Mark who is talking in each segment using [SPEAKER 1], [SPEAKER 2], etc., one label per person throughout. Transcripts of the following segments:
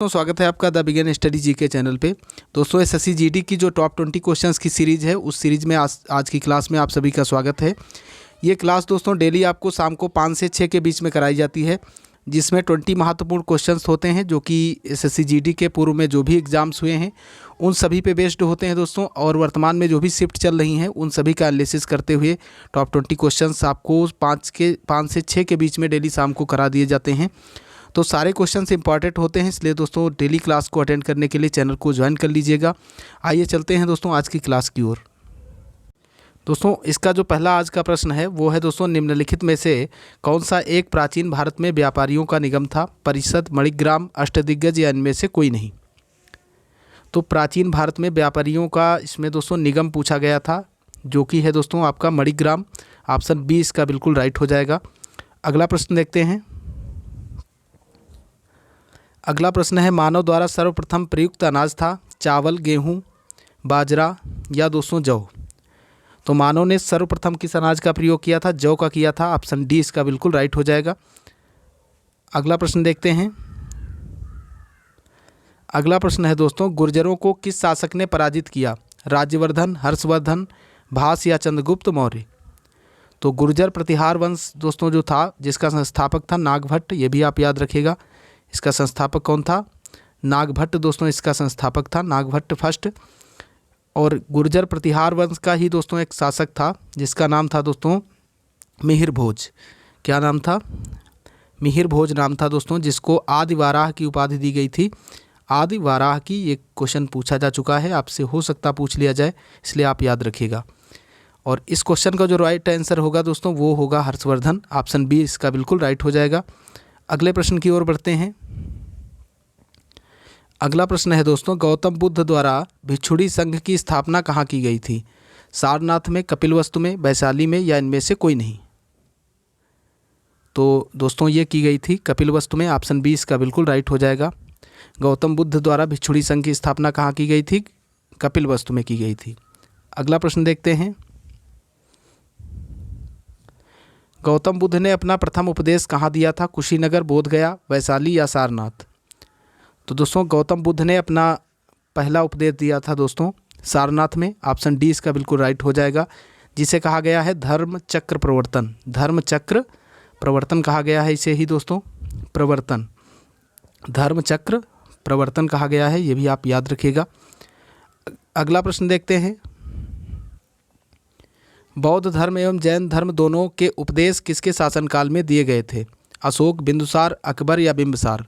[SPEAKER 1] दोस्तों स्वागत है आपका द बिगिन स्टडी जी के चैनल पे। दोस्तों एसएससी जीडी की जो टॉप 20 क्वेश्चंस की सीरीज़ है उस सीरीज़ में आज की क्लास में आप सभी का स्वागत है। ये क्लास दोस्तों डेली आपको शाम को 5 से 6 के बीच में कराई जाती है, जिसमें 20 महत्वपूर्ण क्वेश्चंस होते हैं जो कि एसएससी जीडी के पूर्व में जो भी एग्ज़ाम्स हुए हैं उन सभी पे बेस्ड होते हैं दोस्तों। और वर्तमान में जो भी शिफ्ट चल रही हैं उन सभी का एनालिसिस करते हुए टॉप 20 क्वेश्चंस आपको 5 से 6 के बीच में डेली शाम को करा दिए जाते हैं। तो सारे क्वेश्चंस इंपॉर्टेंट होते हैं, इसलिए दोस्तों डेली क्लास को अटेंड करने के लिए चैनल को ज्वाइन कर लीजिएगा। आइए चलते हैं दोस्तों आज की क्लास की ओर। दोस्तों इसका जो पहला आज का प्रश्न है वो है दोस्तों, निम्नलिखित में से कौन सा एक प्राचीन भारत में व्यापारियों का निगम था? परिषद, मणिग्राम, अष्टदिग्गज या इनमें से कोई नहीं। तो प्राचीन भारत में व्यापारियों का इसमें दोस्तों निगम पूछा गया था, जो कि है दोस्तों आपका मणिग्राम। ऑप्शन बी इसका बिल्कुल राइट हो जाएगा। अगला प्रश्न देखते हैं। अगला प्रश्न है, मानव द्वारा सर्वप्रथम प्रयुक्त अनाज था? चावल, गेहूं, बाजरा या दोस्तों जौ। तो मानव ने सर्वप्रथम किस अनाज का प्रयोग किया था? जौ का किया था। ऑप्शन डी इसका बिल्कुल राइट हो जाएगा। अगला प्रश्न देखते हैं। अगला प्रश्न है दोस्तों, गुर्जरों को किस शासक ने पराजित किया? राज्यवर्धन, हर्षवर्धन, भास या चंद्रगुप्त मौर्य। तो गुर्जर प्रतिहार वंश दोस्तों जो था, जिसका संस्थापक था नागभट्ट, ये भी आप याद रखिएगा। इसका संस्थापक कौन था? नागभट्ट दोस्तों इसका संस्थापक था, नागभट्ट फर्स्ट। और गुर्जर प्रतिहार वंश का ही दोस्तों एक शासक था जिसका नाम था दोस्तों मिहिर भोज। क्या नाम था? मिहिर भोज नाम था दोस्तों, जिसको आदि वाराह की उपाधि दी गई थी। आदि वाराह की ये क्वेश्चन पूछा जा चुका है, आपसे हो सकता पूछ लिया जाए, इसलिए आप याद रखिएगा। और इस क्वेश्चन का जो राइट आंसर होगा दोस्तों वो होगा हर्षवर्धन। ऑप्शन बी इसका बिल्कुल राइट हो जाएगा। अगले प्रश्न की ओर बढ़ते हैं। अगला प्रश्न है दोस्तों, गौतम बुद्ध द्वारा भिक्षुणी संघ की स्थापना कहाँ की गई थी? सारनाथ में, कपिलवस्तु में, वैशाली में या इनमें से कोई नहीं। तो दोस्तों ये की गई थी कपिलवस्तु में। ऑप्शन बी इसका बिल्कुल राइट हो जाएगा। गौतम बुद्ध द्वारा भिक्षुणी संघ की स्थापना कहाँ की गई थी? कपिलवस्तु में की गई थी। अगला प्रश्न देखते हैं। गौतम बुद्ध ने अपना प्रथम उपदेश कहाँ दिया था? कुशीनगर, बोधगया, वैशाली या सारनाथ। तो दोस्तों गौतम बुद्ध ने अपना पहला उपदेश दिया था दोस्तों सारनाथ में। ऑप्शन डी इसका बिल्कुल राइट हो जाएगा, जिसे कहा गया है धर्म चक्र प्रवर्तन। धर्म चक्र प्रवर्तन कहा गया है इसे ही दोस्तों, प्रवर्तन, धर्म चक्र प्रवर्तन कहा गया है, ये भी आप याद रखिएगा। अगला प्रश्न देखते हैं। बौद्ध धर्म एवं जैन धर्म दोनों के उपदेश किसके शासनकाल में दिए गए थे? अशोक, बिंदुसार, अकबर या बिंबिसार।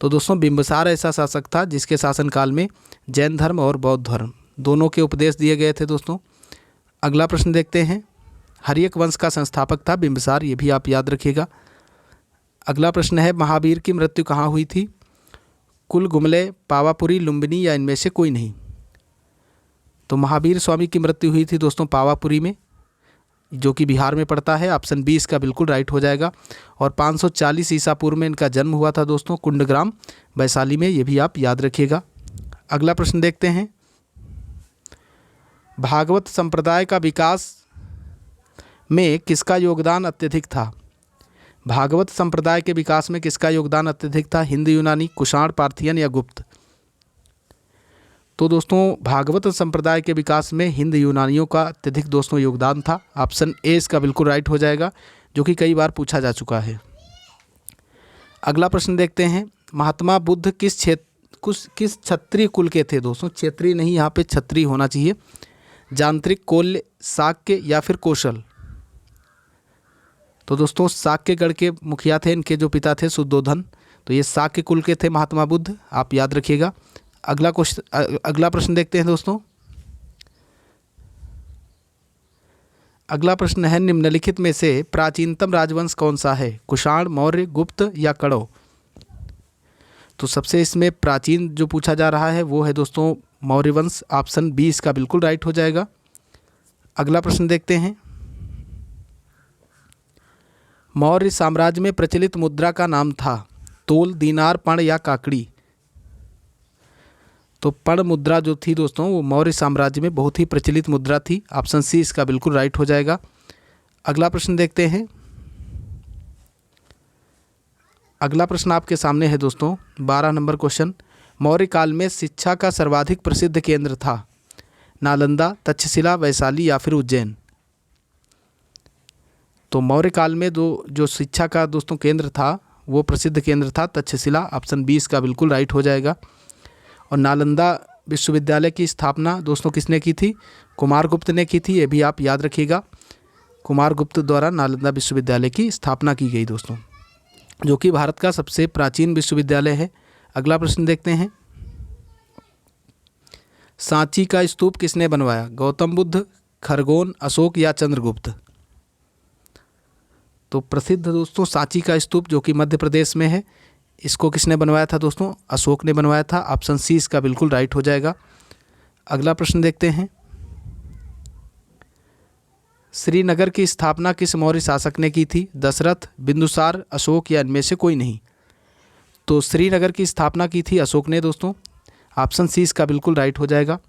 [SPEAKER 1] तो दोस्तों बिंबिसार ऐसा शासक था जिसके शासनकाल में जैन धर्म और बौद्ध धर्म दोनों के उपदेश दिए गए थे दोस्तों। अगला प्रश्न देखते हैं। हर्यक वंश का संस्थापक था बिंबिसार, ये भी आप याद रखिएगा। अगला प्रश्न है, महावीर की मृत्यु कहाँ हुई थी? कुलगुमले, पावापुरी, लुम्बिनी या इनमें से कोई नहीं। तो महावीर स्वामी की मृत्यु हुई थी दोस्तों पावापुरी में, जो कि बिहार में पड़ता है। ऑप्शन बी इसका बिल्कुल राइट हो जाएगा। और 540 ईसा पूर्व में इनका जन्म हुआ था दोस्तों कुंडग्राम, वैशाली में, ये भी आप याद रखिएगा। अगला प्रश्न देखते हैं। भागवत संप्रदाय का विकास में किसका योगदान अत्यधिक था? भागवत संप्रदाय के विकास में किसका योगदान अत्यधिक था? हिंद यूनानी, कुषाण, पार्थियन या गुप्त। तो दोस्तों भागवत संप्रदाय के विकास में हिंद यूनानियों का अत्यधिक दोस्तों योगदान था। ऑप्शन ए इसका बिल्कुल राइट हो जाएगा, जो कि कई बार पूछा जा चुका है। अगला प्रश्न देखते हैं। महात्मा बुद्ध किस क्षत्रिय कुल के थे दोस्तों? क्षेत्रीय नहीं, यहाँ पे क्षत्रिय होना चाहिए। यांत्रिक, कोल्य, शाक्य या फिर कौशल। तो दोस्तों शाक्यगढ़ के मुखिया थे, इनके जो पिता थे शुद्धोधन, तो ये शाक्य कुल के थे महात्मा बुद्ध, आप याद रखिएगा। अगला प्रश्न देखते हैं दोस्तों। अगला प्रश्न है, निम्नलिखित में से प्राचीनतम राजवंश कौन सा है? कुषाण, मौर्य, गुप्त या कड़व। तो सबसे इसमें प्राचीन जो पूछा जा रहा है वो है दोस्तों मौर्य वंश। ऑप्शन बी इसका बिल्कुल राइट हो जाएगा। अगला प्रश्न देखते हैं। मौर्य साम्राज्य में प्रचलित मुद्रा का नाम था? तोल, दीनार, पण या काकड़ी। तो पण मुद्रा जो थी दोस्तों वो मौर्य साम्राज्य में बहुत ही प्रचलित मुद्रा थी। ऑप्शन सी इसका बिल्कुल राइट हो जाएगा। अगला प्रश्न देखते हैं। अगला प्रश्न आपके सामने है दोस्तों, 12 नंबर क्वेश्चन। मौर्य काल में शिक्षा का सर्वाधिक प्रसिद्ध केंद्र था नालंदा, तक्षशिला, वैशाली या फिर उज्जैन। तो मौर्य काल में जो शिक्षा का दोस्तों केंद्र था वो प्रसिद्ध केंद्र था तक्षशिला। ऑप्शन 20 का बिल्कुल राइट हो जाएगा। और नालंदा विश्वविद्यालय की स्थापना दोस्तों किसने की थी? कुमारगुप्त ने की थी। ये भी आप याद रखिएगा, कुमारगुप्त द्वारा नालंदा विश्वविद्यालय की स्थापना की गई दोस्तों, जो कि भारत का सबसे प्राचीन विश्वविद्यालय है। अगला प्रश्न देखते हैं। सांची का स्तूप किसने बनवाया? गौतम बुद्ध, खरगोन, अशोक या चंद्रगुप्त। तो प्रसिद्ध दोस्तों सांची का स्तूप जो कि मध्य प्रदेश में है, इसको किसने बनवाया था दोस्तों? अशोक ने बनवाया था। ऑप्शन सी इसका बिल्कुल राइट हो जाएगा। अगला प्रश्न देखते हैं। श्रीनगर की स्थापना किस मौर्य शासक ने की थी? दशरथ, बिंदुसार, अशोक या इनमें से कोई नहीं। तो श्रीनगर की स्थापना की थी अशोक ने दोस्तों। ऑप्शन सी इसका बिल्कुल राइट हो जाएगा।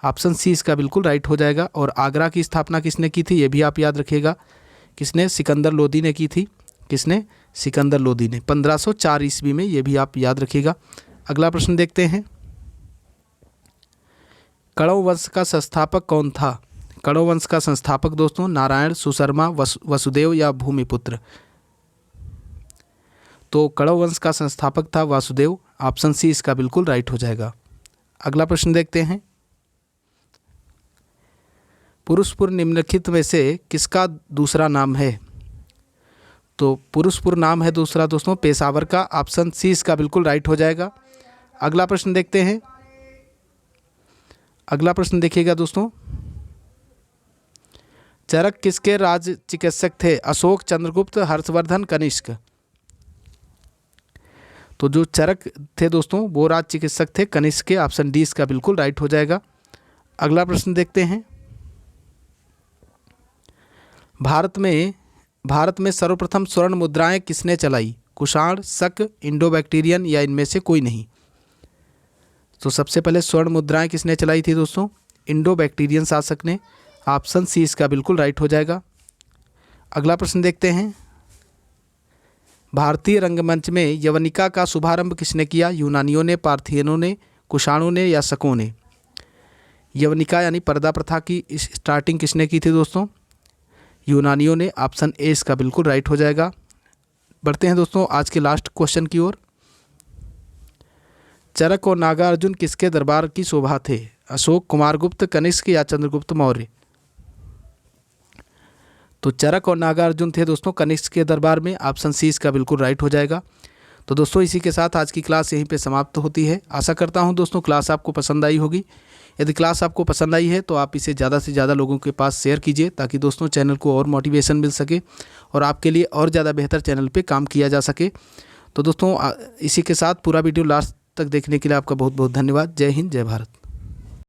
[SPEAKER 1] ऑप्शन सी इसका बिल्कुल राइट हो जाएगा। और आगरा की स्थापना किसने की थी? ये भी आप याद रखिएगा। किसने? सिकंदर लोदी ने की थी। किसने? सिकंदर लोदी ने 1504 ईस्वी में। ये भी आप याद रखिएगा। अगला प्रश्न देखते हैं। कण्व वंश का संस्थापक कौन था? कण्व वंश का संस्थापक दोस्तों नारायण, सुशर्मा, वसुदेव या भूमिपुत्र। तो कण्व वंश का संस्थापक था वासुदेव। ऑप्शन सी इसका बिल्कुल राइट हो जाएगा। अगला प्रश्न देखते हैं। पुरुषपुर निम्नलिखित में से किसका दूसरा नाम है? तो पुरुषपुर नाम है दूसरा दोस्तों पेशावर का। ऑप्शन सी इसका बिल्कुल राइट हो जाएगा। अगला प्रश्न देखते हैं। अगला प्रश्न देखिएगा दोस्तों। चरक किसके राज चिकित्सक थे? अशोक, चंद्रगुप्त, हर्षवर्धन, कनिष्क। तो जो चरक थे दोस्तों वो राज चिकित्सक थे कनिष्क के। ऑप्शन डी इसका बिल्कुल राइट हो जाएगा। अगला प्रश्न देखते हैं। भारत में सर्वप्रथम स्वर्ण मुद्राएं किसने चलाई? कुषाण, शक, इंडो बैक्टीरियन या इनमें से कोई नहीं। तो सबसे पहले स्वर्ण मुद्राएं किसने चलाई थी दोस्तों? इंडो बैक्टीरियन शासक ने। ऑप्शन सी इसका बिल्कुल राइट हो जाएगा। अगला प्रश्न देखते हैं। भारतीय रंगमंच में यवनिका का शुभारंभ किसने किया? यूनानियों ने, पार्थियनों ने, कुषाणों ने या शकों ने। यवनिका यानी पर्दा प्रथा की स्टार्टिंग किसने की थी दोस्तों? यूनानियों ने। ऑप्शन ए इसका बिल्कुल राइट हो जाएगा। बढ़ते हैं दोस्तों आज के लास्ट क्वेश्चन की ओर। चरक और नागार्जुन किसके दरबार की शोभा थे? अशोक, कुमारगुप्त, कनिष्क या चंद्रगुप्त मौर्य। तो चरक और नागार्जुन थे दोस्तों कनिष्क के दरबार में। ऑप्शन सी इसका बिल्कुल राइट हो जाएगा। तो दोस्तों इसी के साथ आज की क्लास यहीं पे समाप्त होती है। आशा करता हूं दोस्तों क्लास आपको पसंद आई होगी। यदि क्लास आपको पसंद आई है तो आप इसे ज़्यादा से ज़्यादा लोगों के पास शेयर कीजिए, ताकि दोस्तों चैनल को और मोटिवेशन मिल सके और आपके लिए और ज़्यादा बेहतर चैनल पे काम किया जा सके। तो दोस्तों इसी के साथ पूरा वीडियो लास्ट तक देखने के लिए आपका बहुत बहुत धन्यवाद। जय हिंद, जय भारत।